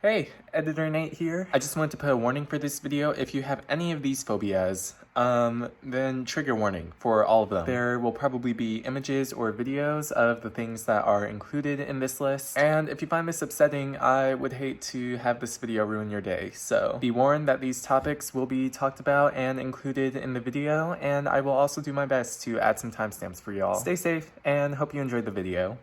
Hey, Editor Nate here. I just wanted to put a warning for this video. If you have any of these phobias, then trigger warning for all of them. There will probably be images or videos of the things that are included in this list. And if you find this upsetting, I would hate to have this video ruin your day. So be warned that these topics will be talked about and included in the video, and I will also do my best to add some timestamps for y'all. Stay safe and hope you enjoyed the video.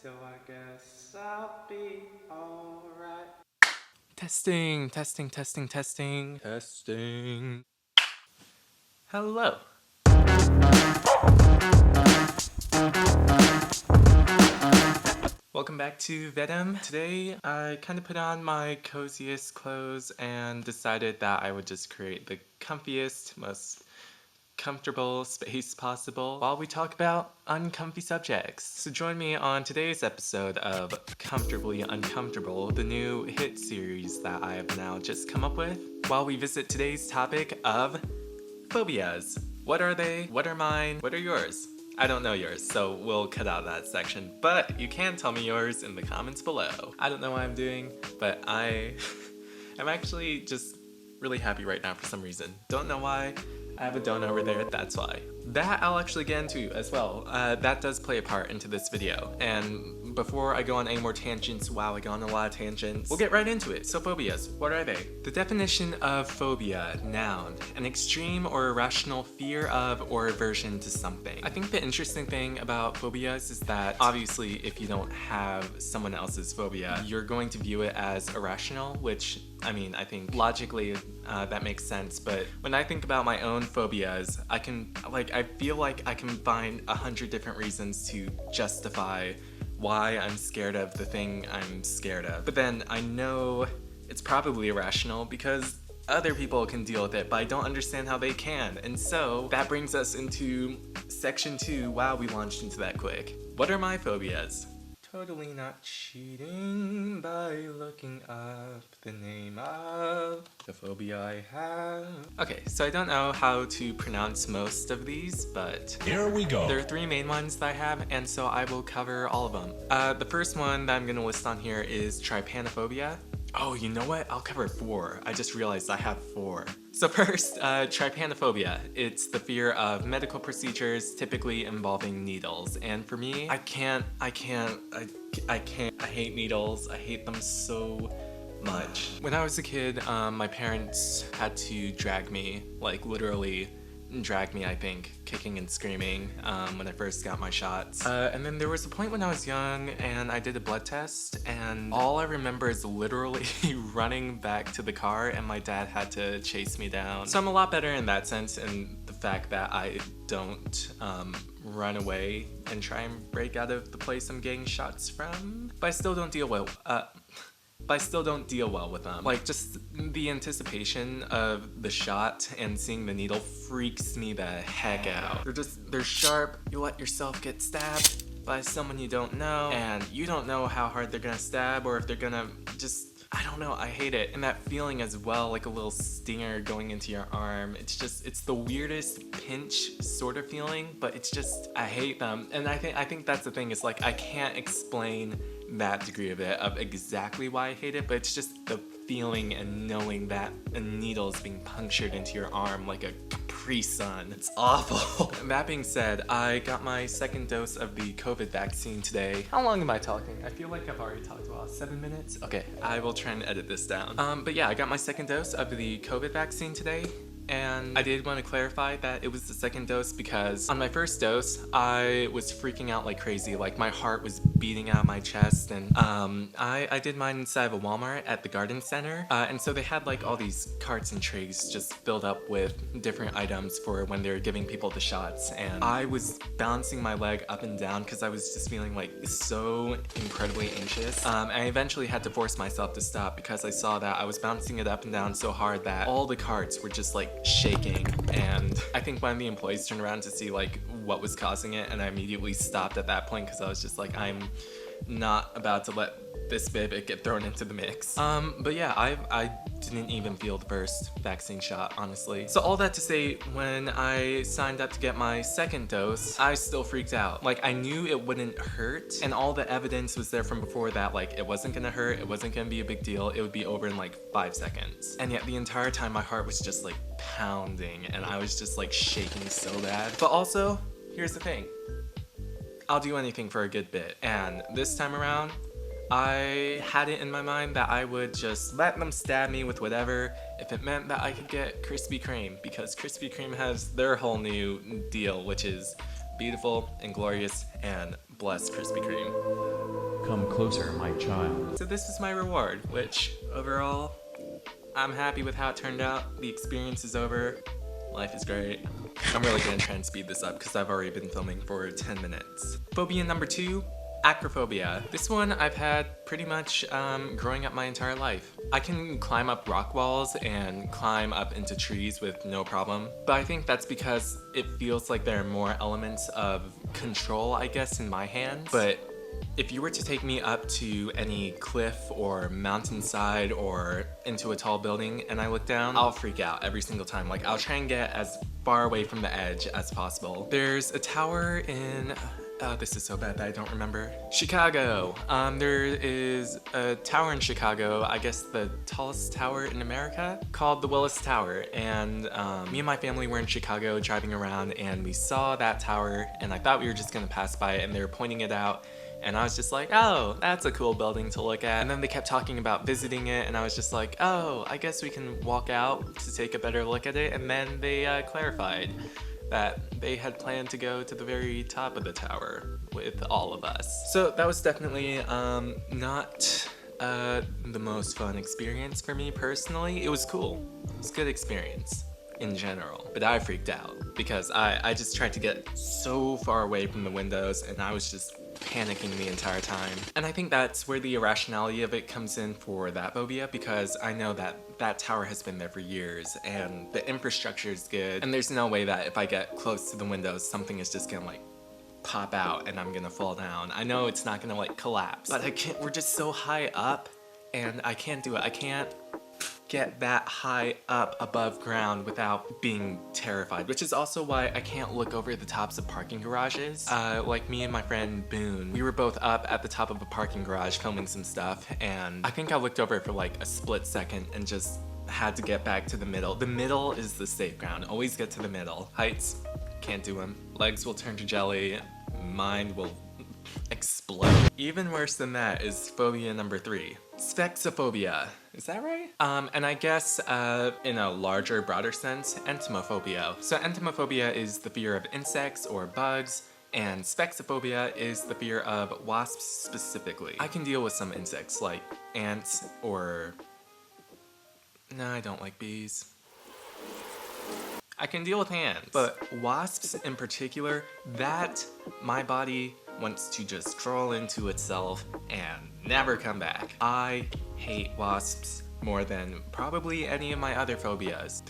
So I guess I'll be alright. Testing. Hello. Welcome back to VEDIM. Today, I kind of put on my coziest clothes and decided that I would just create the comfiest, most comfortable space possible while we talk about uncomfy subjects. So join me on today's episode of Comfortably Uncomfortable, the new hit series that I have now just come up with, while we visit today's topic of phobias. What are they? What are mine? What are yours? I don't know yours, so we'll cut out that section, but you can tell me yours in the comments below. I don't know what I'm doing, but I'm actually just really happy right now for some reason. Don't know why. I have a donut over there, that's why. That I'll actually get into as well. That does play a part into this video. And before I go on any more tangents, wow, I go on a lot of tangents, we'll get right into it. So phobias, what are they? The definition of phobia, noun, an extreme or irrational fear of or aversion to something. I think the interesting thing about phobias is that obviously if you don't have someone else's phobia, you're going to view it as irrational, which I mean, I think logically that makes sense, but when I think about my own phobias, I feel like I can find 100 different reasons to justify why I'm scared of the thing I'm scared of. But then I know it's probably irrational because other people can deal with it, but I don't understand how they can. And so that brings us into section 2. Wow, we launched into that quick. What are my phobias? Totally not cheating by looking up the name of the phobia I have. Okay, so I don't know how to pronounce most of these, but here we go. There are 3 main ones that I have, and so I will cover all of them. The first one that I'm gonna list on here is Trypanophobia. Oh, you know what? I'll cover 4. I just realized I have 4. So first, Trypanophobia. It's the fear of medical procedures, typically involving needles. And for me, I hate needles. I hate them so much. When I was a kid, my parents had to drag me, like literally drag me, I think, kicking and screaming when I first got my shots. And then there was a point when I was young and I did a blood test, and all I remember is literally running back to the car and my dad had to chase me down. So I'm a lot better in that sense, and the fact that I don't run away and try and break out of the place I'm getting shots from. But I still don't deal well. With them. Like, just the anticipation of the shot and seeing the needle freaks me the heck out. They're sharp, you let yourself get stabbed by someone you don't know, and you don't know how hard they're gonna stab or if they're gonna I don't know, I hate it. And that feeling as well, like a little stinger going into your arm. It's the weirdest pinch sort of feeling, but I hate them. And I think that's the thing, is like, I can't explain that degree of it, of exactly why I hate it, but it's just the feeling and knowing that a needle is being punctured into your arm like a Capri Sun. It's awful. That being said, I got my 2nd dose of the COVID vaccine today. How long am I talking? I feel like I've already talked about 7 minutes. Okay, I will try and edit this down. But yeah, I got my 2nd dose of the COVID vaccine today. And I did want to clarify that it was the 2nd dose because on my 1st dose, I was freaking out like crazy. Like, my heart was beating out of my chest, and I did mine inside of a Walmart at the garden center. And so they had like all these carts and trays just filled up with different items for when they were giving people the shots. And I was bouncing my leg up and down because I was just feeling like so incredibly anxious. I eventually had to force myself to stop because I saw that I was bouncing it up and down so hard that all the carts were just like shaking. And I think one of the employees turned around to see like what was causing it, and I immediately stopped at that point because I was just like, I'm not about to let this baby get thrown into the mix. But yeah, I didn't even feel the first vaccine shot, honestly. So all that to say, when I signed up to get my second dose, I still freaked out. Like, I knew it wouldn't hurt, and all the evidence was there from before that, like, it wasn't gonna hurt, it wasn't gonna be a big deal, it would be over in like 5 seconds. And yet the entire time my heart was just like pounding, and I was just like shaking so bad. But also, here's the thing. I'll do anything for a good bit, and this time around, I had it in my mind that I would just let them stab me with whatever if it meant that I could get Krispy Kreme, because Krispy Kreme has their whole new deal, which is beautiful and glorious and blessed Krispy Kreme. Come closer, my child. So this is my reward, which overall, I'm happy with how it turned out. The experience is over. Life is great. I'm really gonna try and speed this up because I've already been filming for 10 minutes. Phobia number 2. Acrophobia. This one I've had pretty much growing up my entire life. I can climb up rock walls and climb up into trees with no problem, but I think that's because it feels like there are more elements of control, I guess, in my hands. But if you were to take me up to any cliff or mountainside or into a tall building and I look down, I'll freak out every single time. Like, I'll try and get as far away from the edge as possible. There's a tower in this is so bad that I don't remember. Chicago. There is a tower in Chicago, I guess the tallest tower in America, called the Willis Tower. And me and my family were in Chicago driving around and we saw that tower and I thought we were just gonna pass by it and they were pointing it out. And I was just like, oh, that's a cool building to look at. And then they kept talking about visiting it and I was just like, oh, I guess we can walk out to take a better look at it. And then they clarified that they had planned to go to the very top of the tower with all of us. So that was definitely not the most fun experience for me personally. It was cool. It was a good experience in general, but I freaked out because I just tried to get so far away from the windows and I was just panicking the entire time. And I think that's where the irrationality of it comes in for that phobia, because I know that that tower has been there for years and the infrastructure is good and there's no way that if I get close to the windows something is just gonna like pop out and I'm gonna fall down. I know it's not gonna like collapse, but I can't, we're just so high up and I can't do it. I can't get that high up above ground without being terrified, which is also why I can't look over the tops of parking garages. Like me and my friend Boone, we were both up at the top of a parking garage filming some stuff, and I think I looked over for like a split second and just had to get back to the middle. The middle is the safe ground. Always get to the middle. Heights, can't do them. Legs will turn to jelly. Mind will explode. Even worse than that is phobia number 3. Spheksophobia. Is that right? And I guess in a larger, broader sense, entomophobia. So entomophobia is the fear of insects or bugs, and Spheksophobia is the fear of wasps specifically. I can deal with some insects like ants or... No, I don't like bees. I can deal with ants, but wasps in particular, that my body wants to just crawl into itself and never come back. I hate wasps more than probably any of my other phobias.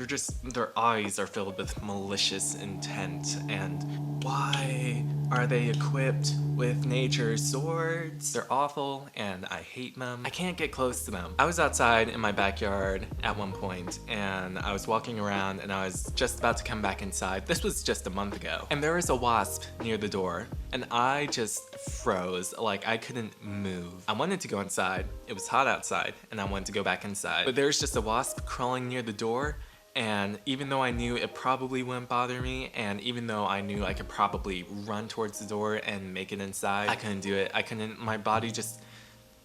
Their eyes are filled with malicious intent, and why are they equipped with nature's swords? They're awful and I hate them. I can't get close to them. I was outside in my backyard at one point and I was walking around and I was just about to come back inside. This was just a month ago. And there was a wasp near the door and I just froze, like I couldn't move. I wanted to go inside. It was hot outside and I wanted to go back inside. But there's just a wasp crawling near the door, and even though I knew it probably wouldn't bother me, and even though I knew I could probably run towards the door and make it inside, I couldn't do it. My body just,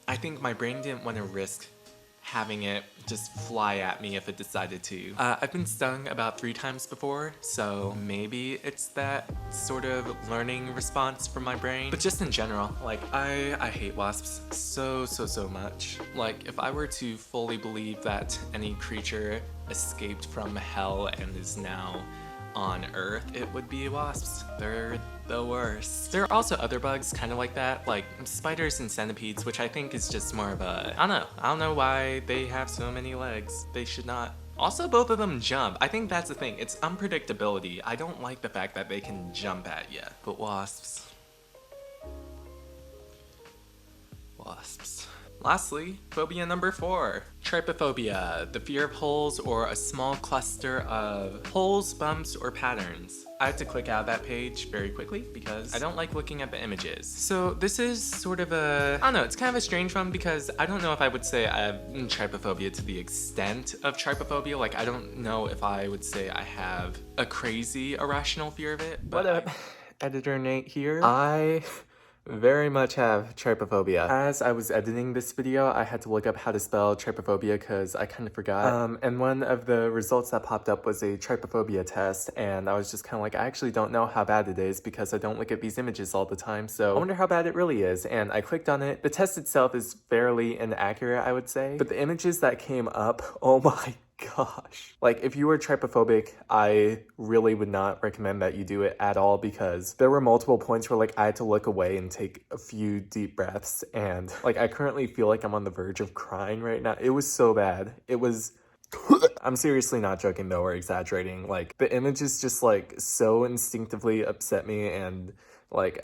I think my brain didn't want to risk having it just fly at me if it decided to. I've been stung about 3 times before, so maybe it's that sort of learning response from my brain. But just in general, like, I hate wasps so much. Like, if I were to fully believe that any creature escaped from hell and is now on Earth, it would be wasps. They're the worst. There are also other bugs kind of like that, like spiders and centipedes, which I think is just more of a, I don't know why they have so many legs. They should not. Also, both of them jump. I think that's the thing. It's unpredictability. I don't like the fact that they can jump at you. But wasps. wasps. Lastly, phobia number 4, trypophobia, the fear of holes or a small cluster of holes, bumps, or patterns. I had to click out of that page very quickly because I don't like looking at the images. So this is sort of I don't know, it's kind of a strange one because I don't know if I would say I have trypophobia to the extent of trypophobia. Like, I don't know if I would say I have a crazy irrational fear of it. But what up, Editor Nate here. I very much have trypophobia. As I was editing this video, I had to look up how to spell trypophobia because I kind of forgot. And one of the results that popped up was a trypophobia test, and I was just kind of like, I actually don't know how bad it is because I don't look at these images all the time, so I wonder how bad it really is. And I clicked on it. The test itself is fairly inaccurate, I would say, but the images that came up, oh my gosh. Like, if you were trypophobic, I really would not recommend that you do it at all because there were multiple points where, like, I had to look away and take a few deep breaths, and, like, I currently feel like I'm on the verge of crying right now. It was so bad. It was... I'm seriously not joking though, or exaggerating. Like, the images just, like, so instinctively upset me, and, like,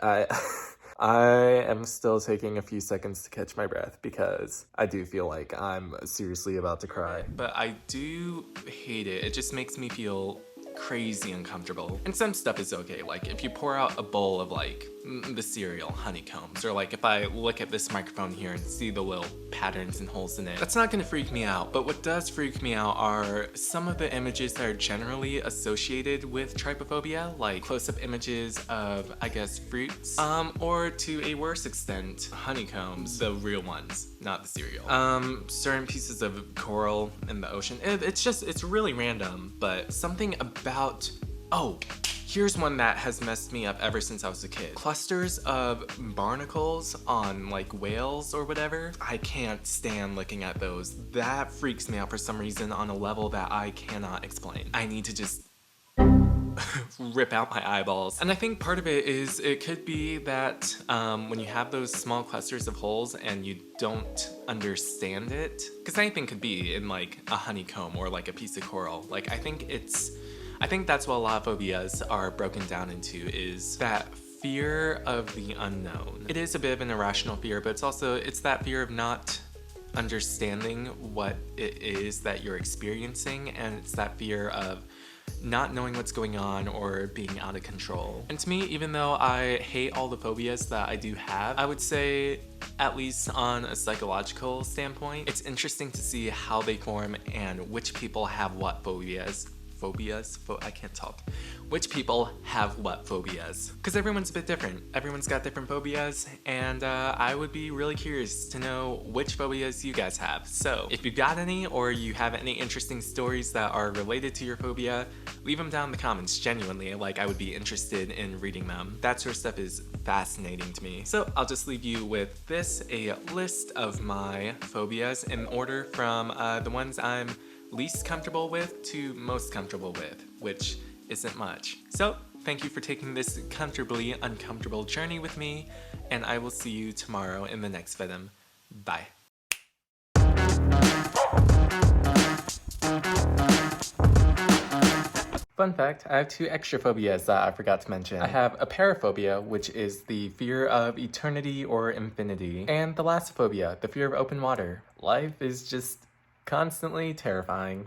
I am still taking a few seconds to catch my breath because I do feel like I'm seriously about to cry. But I do hate it. It just makes me feel crazy uncomfortable. And some stuff is okay, like if you pour out a bowl of like the cereal honeycombs, or like if I look at this microphone here and see the little patterns and holes in it, that's not gonna freak me out. But what does freak me out are some of the images that are generally associated with trypophobia, like close-up images of, I guess, fruits, or to a worse extent, honeycombs, the real ones, not the cereal. Certain pieces of coral in the ocean. It's really random, but something about, oh, here's one that has messed me up ever since I was a kid. Clusters of barnacles on like whales or whatever. I can't stand looking at those. That freaks me out for some reason on a level that I cannot explain. I need to just rip out my eyeballs. And I think part of it is, it could be that when you have those small clusters of holes and you don't understand it, because anything could be in like a honeycomb or like a piece of coral. Like, I think that's what a lot of phobias are broken down into, is that fear of the unknown. It is a bit of an irrational fear, but it's that fear of not understanding what it is that you're experiencing, and it's that fear of not knowing what's going on or being out of control. And to me, even though I hate all the phobias that I do have, I would say, at least on a psychological standpoint, it's interesting to see how they form and which people have what phobias. I can't talk. Which people have what phobias. Because everyone's a bit different. Everyone's got different phobias, and I would be really curious to know which phobias you guys have. So if you've got any, or you have any interesting stories that are related to your phobia, leave them down in the comments, genuinely. Like, I would be interested in reading them. That sort of stuff is fascinating to me. So I'll just leave you with this, a list of my phobias in order from the ones I'm least comfortable with to most comfortable with, which isn't much. So thank you for taking this comfortably uncomfortable journey with me, and I will see you tomorrow in the next VEDIM. Bye. Fun fact, I have 2 extra phobias that I forgot to mention. I have a paraphobia, which is the fear of eternity or infinity, and thalassophobia, the fear of open water. Life is just constantly terrifying.